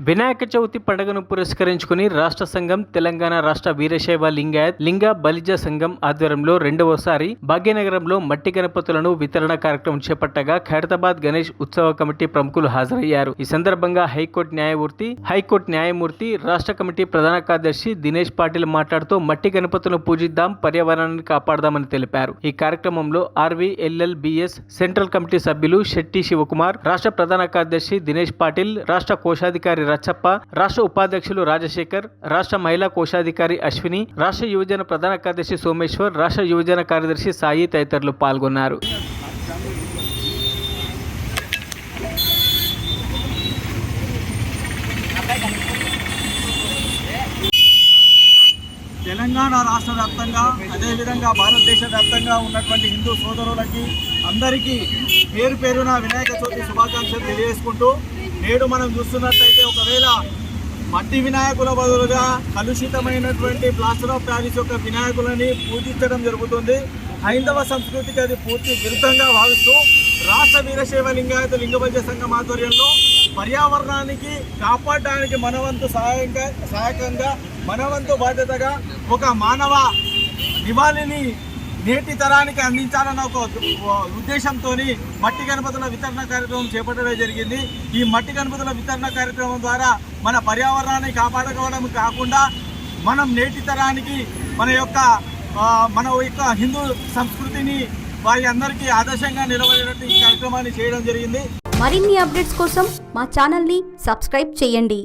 వినాయక చవితి పండుగను పురస్కరించుకుని రాష్ట్ర సంఘం తెలంగాణ రాష్ట్ర వీరశైవ లింగాయత్ లింగ బలిజ సంఘం ఆధ్వర్యంలో రెండవసారి భాగ్యనగరంలో మట్టి గణపతులను వితరణ కార్యక్రమం చేపట్టగా ఖైరతాబాద్ గణేష్ ఉత్సవ కమిటీ ప్రముఖులు హాజరయ్యారు. ఈ సందర్భంగా హైకోర్టు న్యాయమూర్తి రాష్ట్ర కమిటీ ప్రధాన కార్యదర్శి దినేష్ పాటిల్ మాట్లాడుతూ మట్టి గణపతులను పూజిద్దాం, పర్యావరణాన్ని కాపాడదామని తెలిపారు. ఈ కార్యక్రమంలో RVLLBS సెంట్రల్ కమిటీ సభ్యులు శెట్టి శివకుమార్, రాష్ట్ర ప్రధాన కార్యదర్శి దినేష్ పాటిల్, రాష్ట్ర కోశాధికారి రచ్చప్ప, రాష్ట్ర ఉపాధ్యక్షులు రాజశేఖర్, రాష్ట్ర మహిళా కోశాధికారి అశ్విని, రాష్ట్ర యువజన ప్రధాన కార్యదర్శి సోమేశ్వర్, రాష్ట్ర యువజన కార్యదర్శి సాయి తదితరులు పాల్గొన్నారు. తెలంగాణ రాష్ట్ర వ్యాప్తంగా అదేవిధంగా భారతదేశ వ్యాప్తంగా ఉన్నటువంటి హిందూ సోదరులకి అందరికీ పేరు పేరున వినాయక చవితి శుభాకాంక్షలు తెలియజేసుకుంటూ, నేడు మనం చూస్తున్నట్లయితే ఒకవేళ మట్టి వినాయకుల బదులుగా కలుషితమైనటువంటి ప్లాస్టర్ ఆఫ్ ప్యారిస్ యొక్క వినాయకులని పూజించడం జరుగుతుంది. హైందవ సంస్కృతికి అది పూర్తి విరుద్ధంగా భావిస్తూ రాష్ట్ర వీరశైవ లింగాయత లింగ బలిజ సంఘం ఆధ్వర్యంలో పర్యావరణానికి కాపాడడానికి మనవంతు సహాయకంగా మనవంతు బాధ్యతగా ఒక మానవ నివాళిని నేటి తరానికి అందించాలన్న ఒక ఉద్దేశంతో మట్టి గణపతుల వితరణ కార్యక్రమం చేపట్టడం జరిగింది. ఈ మట్టి గణపతుల వితరణ కార్యక్రమం ద్వారా మన పర్యావరణాన్ని కాపాడుకోవడం కాకుండా మనం నేటి తరానికి మన యొక్క హిందూ సంస్కృతిని వారి అందరికీ ఆదర్శంగా నిలబడేటట్టు ఈ కార్యక్రమాన్ని చేయడం జరిగింది. మరిన్ని అప్డేట్స్ కోసం మా ఛానల్ని సబ్స్క్రైబ్ చేయండి.